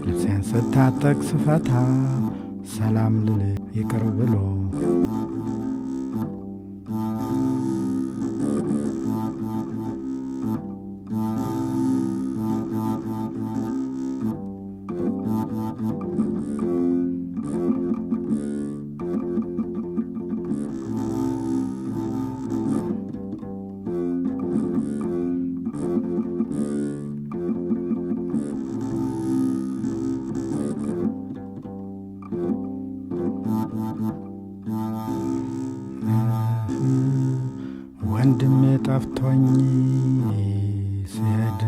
ልብሴን ስታጠቅ ስፈታ ሰላም ልል ይቅር ብሎ ወንድሜ ጠፍቶኝ ሲሄድ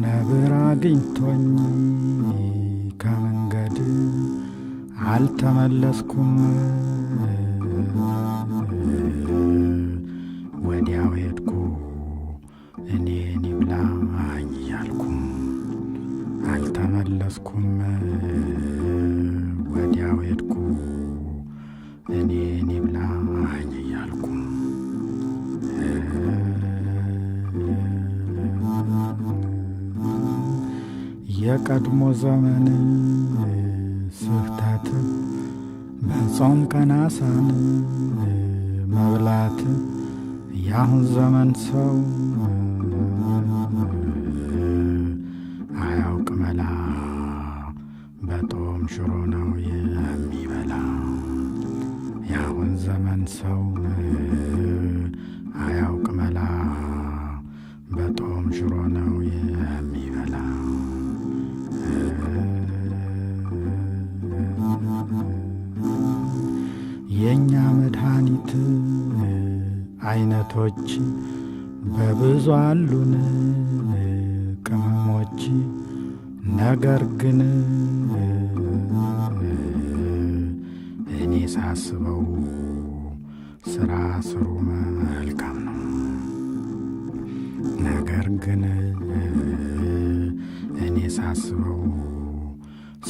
ነብር አግኝቶኝ ከመንገድ አልተመለስኩም። ወዲያው ሄድኩ እኔን ይብላኝ እያልኩም አልተመለስኩም። ወዲያው ሄድኩ እኔን ይብላኝ እያልኩም የቀድሞ ዘመን ስፍታት በጾም ቀናሳን መብላት ያሁን ዘመን ሰው አያውቅ መላ በጦም ሽሮ ነው የሚበላ። ያሁን ዘመን ሰው አያውቅ መላ በጦም ሽሮ ነው የሚበላ። የኛ መድኃኒት አይነቶች በብዙ አሉን ቅመሞች፣ ነገር ግን እኔ ሳስበው ስራ ስሩ መልካም ነው። ነገር ግን እኔ ሳስበው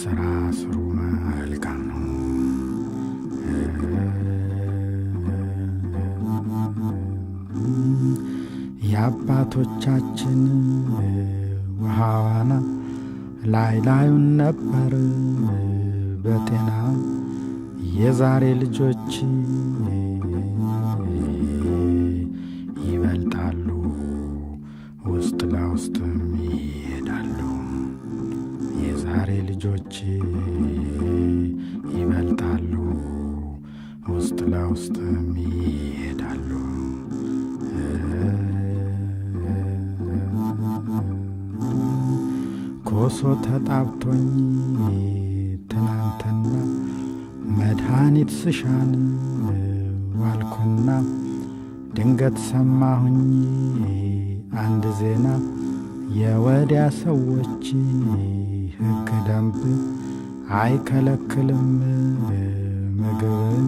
ስራ ስሩ መልካም ነው። የአባቶቻችን ውሃዋና ላይ ላዩን ነበር በጤና። የዛሬ ልጆች ይበልጣሉ ውስጥ ለውስጥም ይሄዳሉ። የዛሬ ልጆች ይበልጣሉ ውስጥ ለውስጥም ይሄዳሉ። ኮሶ ተጣብቶኝ ትናንትና መድኃኒት ስሻን ዋልኩና ድንገት ሰማሁኝ አንድ ዜና። የወዲያ ሰዎች ሕግ ደንብ አይከለክልም ምግብ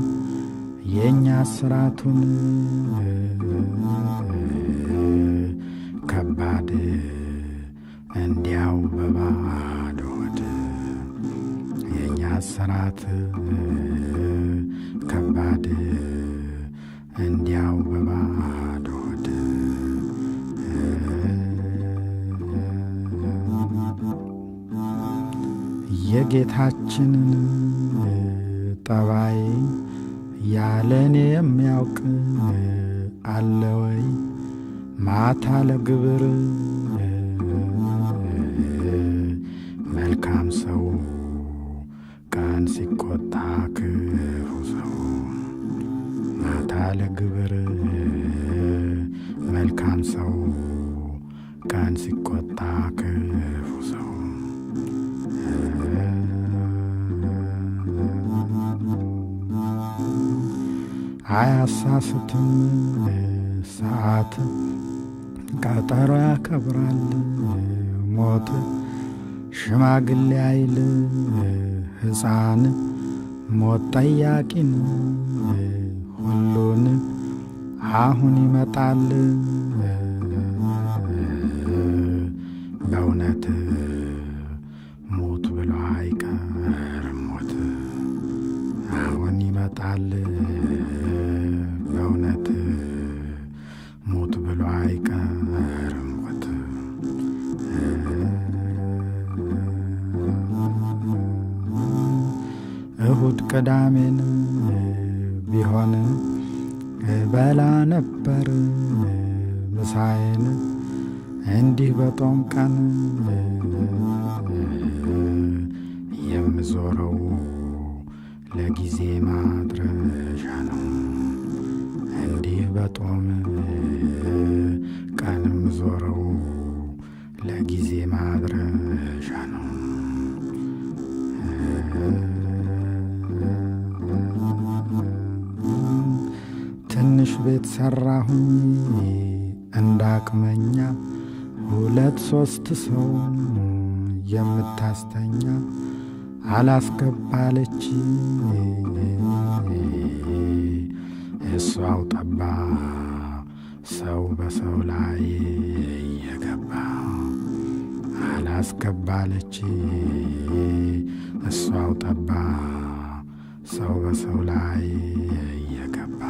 የእኛ ስራቱን ከባድ እንዲያው በባዶ ሆድ። የእኛ ስራት ከባድ እንዲያው በባዶ ሆድ። የጌታችንን ጠባይ ያለኔ የሚያውቅ አለ ወይ? ማታ ለግብር መልካም ሰው ቀን ሲቆጣ ክፉ ሰው። ማታ ለግብር መልካም ሰው ቀን ሲቆጣ ክፉ ሰው። አያሳስትም ሰዓት ቀጠሮ ያከብራል ሞት። ሽማግሌ አይል ሕፃን ሞት ጠያቂን ሁሉን አሁን ይመጣል በእውነት ሞት ብሎ አይቀርም ሞት አሁን ይመጣል በእውነት ሞት ብሎ አይቀርም ሞት። ቅዳሜን ቢሆን በላ ነበር ምሳዬን እንዲህ በጦም ቀን የምዞረው ለጊዜ ማድረሻ ነው። እንዲህ በጦም ቀን የምዞረው ለጊዜ ማድረሻ ነው። ትንሽ ቤት ሰራሁኝ እንዳቅመኛ 2-3 ሰው የምታስተኛ አላስገባለች እሷው ጠባ ሰው በሰው ላይ የገባ አላስገባለች እሷው ጠባ ሰው በሰው ላይ የገባ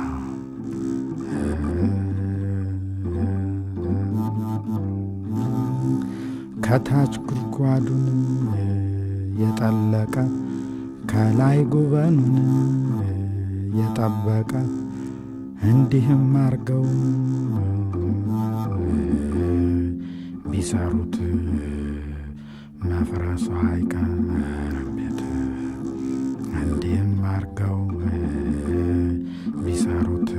ከታች ጉድጓዱን የጠለቀ ከላይ ጉበኑን የጠበቀ እንዲህም አርገው ቢሰሩት መፍረሷ አይቀርም ቤት። እንዲህም አርገው ቢሰሩት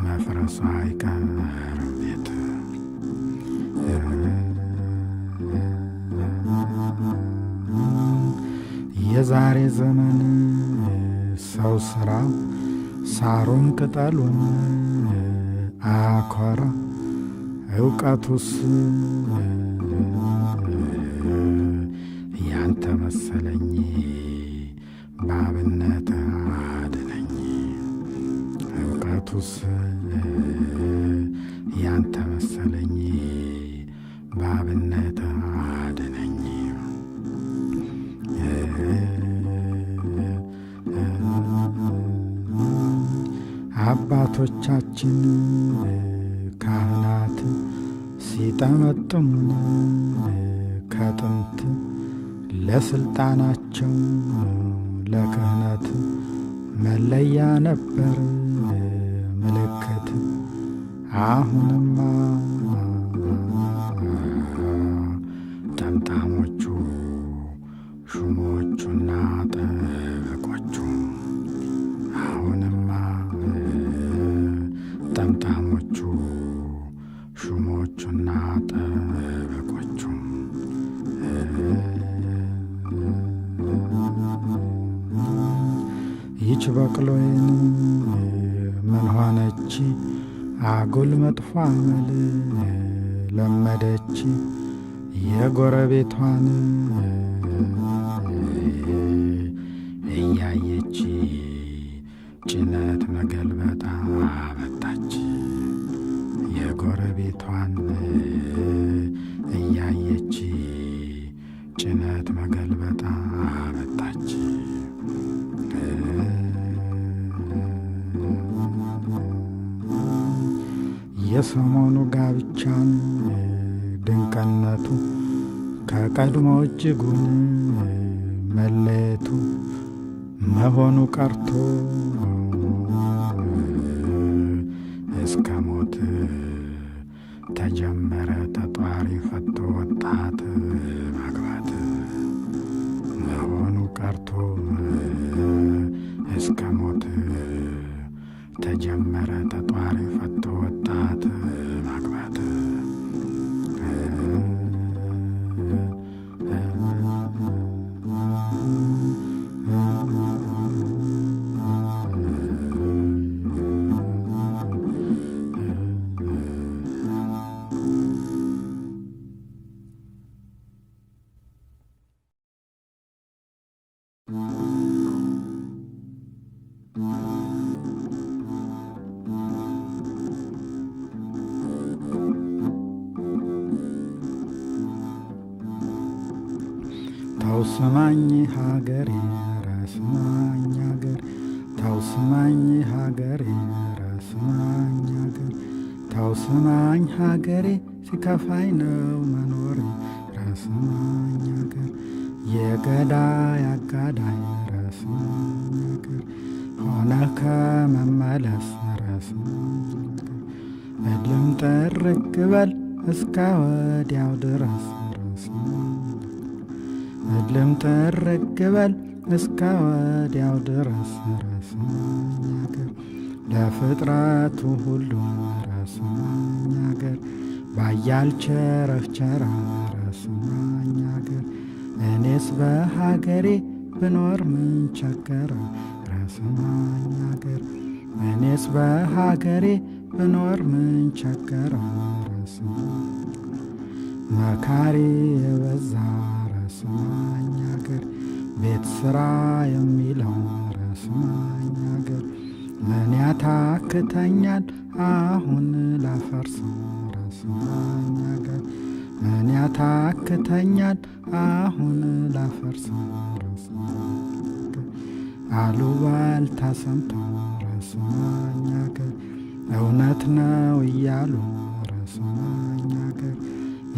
መፍረሷ አይቀርም ቤት። የዛሬ ዘመን ሰው ስራ ሳሩን ቅጠሉን አኮራ እውቀቱስ ያንተ መሰለኝ ባብነት አድነኝ። እውቀቱስ ያንተ መሰለኝ ባብነት አድነኝ። አባቶቻችን ካህናት ሲጠመጥሙን ከጥንት ለስልጣናቸው ለክህነት መለያ ነበር ምልክት። አሁንማ ጠምጣሞቹ ሹሞቹና ጠበቆቹ አሁንማ ጠምጣሞቹ ሹሞቹና ጠበቆቹ ይች በቅሎዬን ምን ሆነች አጉል መጥፎ አመል ለመደች የጎረቤቷን እያየች ጭነት መገልበጣ አበጣች። የጎረቤቷን እያየች ጭነት መገልበጣ አበጣች። የሰሞኑ ጋብቻን ድንቅነቱ ከቀድሞ እጅጉን መለየቱ መሆኑ ቀርቶ እስከ ሞት ተጀመረ ተጧሪ ፈቶ ወጣት ማግባት መሆኑ ቀርቶ እስከ ሞት ተጀመረ ተጧሪ ፈቶ ወጣት ማግባት። ተው ስማኝ ሀገሬ ኧረ ስማኝ ሀገር ተው ስማኝ ሀገሬ ኧረ ስማኝ ሀገር ተው ስማኝ ሀገሬ ሲከፋኝ ነው መኖሬ ኧረ ስማኝ ሀገር የገዳይ አጋዳይ ኧረ ስማኝ ረስማኝ አገር እልም ጥርግ በል እስከ ወዲያው ድረስ ረስማኝ እልም ጥርግ በል እስከ ወዲያው ድረስ ረስማኝ አገር ለፍጥረቱ ሁሉ ረስማኝ አገር ባያል ቸረፍቸራ ረስማኝ አገር እኔስ በሀገሬ ብኖር ምን ቸገረ ረስማኝ አገር እኔስ በሀገሬ ብኖር ምን ቸገረ ረስማኝ መካሪ የበዛ ረስማኝ አገር ቤት ሥራ የሚለው ረስማኝ አገር ምን ያታክተኛል አሁን ላፈርሰው ረስማኝ አገር ምን ያታክተኛል አሁን ላፈርሰው ረስማኝ አገር አሉባልታ ሰምተው ረስማኝ አገር እውነት ነው እያሉ ረስማኝ አገር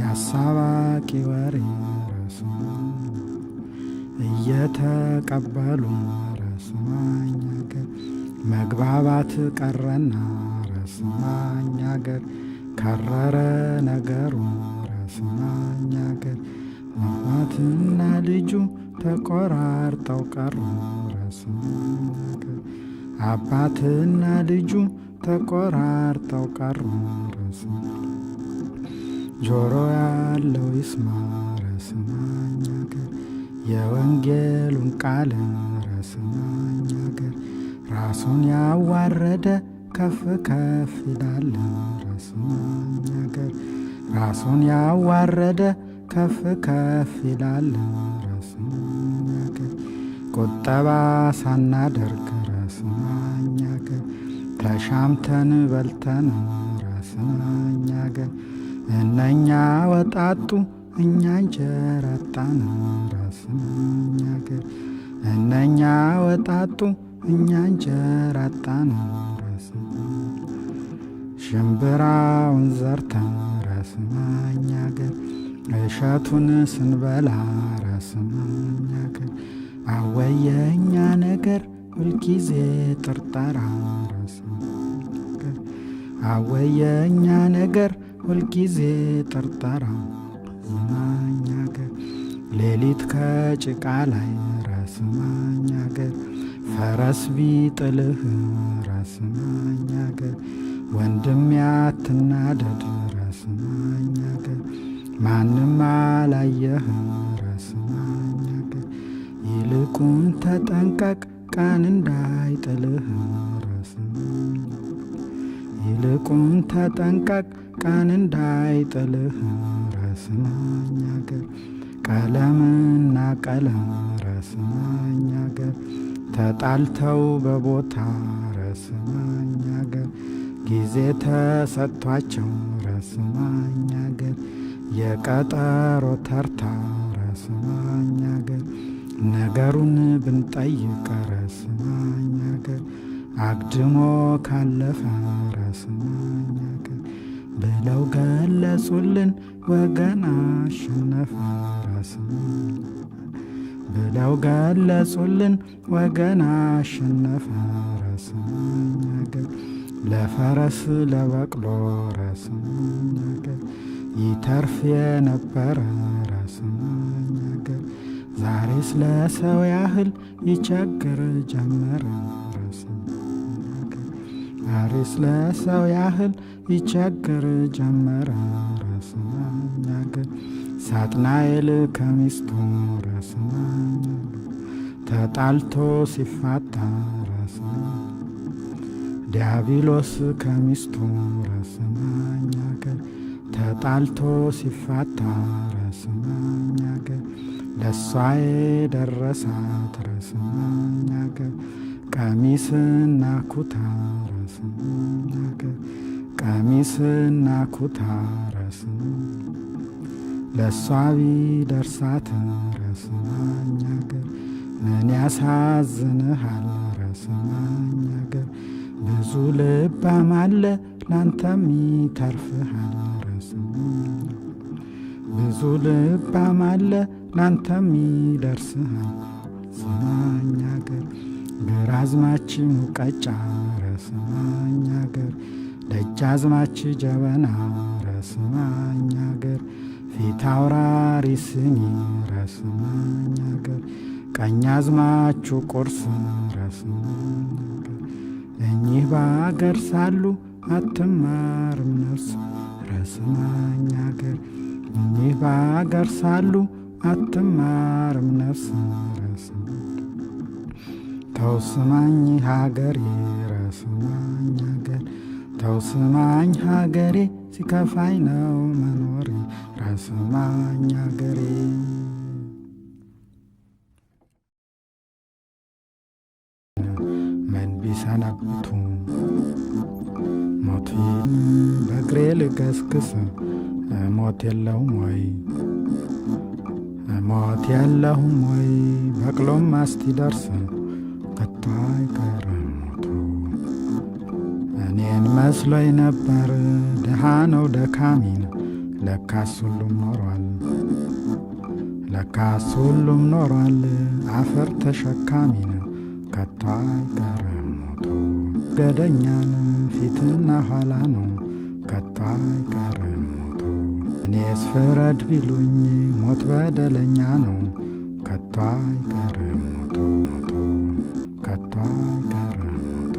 ያሳባቂ ወሬ ረስማኝ እየተቀበሉ ረስማኝ አገር መግባባት ቀረና ረስማኝ አገር ከረረ ነገሩ ረስማኝ አገር አባትና ልጁ ተቆራርጠው ቀሩ ረስማኝ አገር አባትና ልጁ ተቆራርጠው ቀሩ ረስማኝ ጆሮ ያለው ይስማ ረስማኝ አገር የወንጌሉን ቃል ረስማኝ አገር ራሱን ያዋረደ ከፍ ከፍ ይላል ረስማኝ አገር ራሱን ያዋረደ ከፍ ከፍ ይላል ረስማኝ አገር ቁጠባ ሳናደርግ ረስማኝ አገር ተሻምተን በልተን ረስማኝ አገር እነኛ ወጣጡ እኛ እንጀራ አጣን ረስማኝ አገር እነኛ ወጣጡ እኛ እንጀራ አጣን ረስማኝ ሽምብራውን ዘርተን ረስማኝ አገር እሸቱን ስንበላ ረስማኝ አገር አወየኛ ነገር ሁልጊዜ ጥርጠራ ረስማኝ አገር አወየኛ ነገር ሁልጊዜ ጥርጠራ ረስማኝ አገር ሌሊት ከጭቃ ላይ ረስማኝ አገር ፈረስ ቢጥልህ ረስማኝ አገር ወንድም ያትናደድ ረስማኝ አገር ማንም አላየህ ረስማኝ አገር ይልቁን ተጠንቀቅ ቀን እንዳይጥልህ ረስማኝ ይልቁን ተጠንቀቅ ቀን እንዳይጥልህ ረስማኝ አገር ቀለምና ቀለም ረስማኝ አገር ተጣልተው በቦታ ረስማኝ አገር ጊዜ ተሰጥቷቸው ረስማኝ አገር የቀጠሮ ተርታ ረስማኝ አገር ነገሩን ብንጠይቅ ረስማኝ አገር አግድሞ ካለፈ ረስማኝ አገር ብለው ገለጹልን ወገን አሸነፈ ረስማኝ ብለው ገለጹልን ወገን አሸነፈ ረስማኝ አገር ለፈረስ ለበቅሎ ረስማኝ አገር ይተርፍ የነበረ ረስማኝ አገር ዛሬስ ለሰው ያህል ይቸግር ጀመረ ረስማኝ አገር ዛሬስ ለሰው ያህል ይቸግር ጀመረ ረስማኝ አገር ሳጥናኤል ከሚስቱ ረስማኝ ተጣልቶ ሲፋታ ረስማኝ ዲያብሎስ ከሚስቱ ረስማኝ አገር ተጣልቶ ሲፋታ ረስማኝ አገር ለሷ የደረሳት ረስማኝ አገር ቀሚስና ኩታ ረስማኝ አገር ቀሚስና ኩታ ረስማኝ ለሷ ቢደርሳት ረስማኝ አገር ምን ያሳዝንሃል ረስማኝ አገር ብዙ ልባም አለ ላንተም ይተርፍሃል ረስማኝ ብዙ ልባም አለ ላንተም ይደርስሃል ረስማኝ አገር ግራዝማች ሙቀጫ ረስማኝ አገር ደጃዝማች ጀበና ረስማኝ አገር ፊት አውራሪ ስኒ ረስማኝ አገር ቀኛዝማቹ ቁርስ ረስማኝ አገር እኚህ በአገር ሳሉ አትማርም ነፍስ ረስማኝ አገር እኚህ በአገር ሳሉ አትማርም ነፍስ ረስማኝ ተው ስማኝ ሀገሬ ረስማኝ አገር ተው ስማኝ ሀገሬ ሲከፋኝ ነው መኖሬ ረስማኝ አገሬ ምን ቢሰነብቱ ሞት በእግሬ ልገስግስ ሞት የለውም ወይ ሞት የለሁም ወይ በቅሎም አስቲደርስ ከቶ አይቀርም ሞቱ እኔን መስሎኝ ነበር ድሃ ነው ደካሚን ለካስ ሁሉም ኖሯል ለካስ ሁሉም ኖሯል አፈር ተሸካሚን ከቶ አይቀርም ሞቱ ገደኛን ፊትና ኋላ ነው ከቶ አይቀርም ሞቱ እኔስ ፍረድ ቢሉኝ ሞት በደለኛ ነው ከቶ አይቀርም ሞቱ ከቶ አይቀርም ሞቱ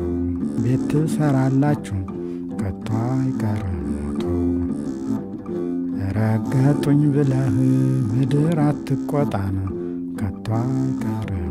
ቤት ትሰራላችሁ ከቶ አይቀርም ሞቱ ረገጡኝ ብለህ ምድር አትቆጣን ከቶ አይቀርም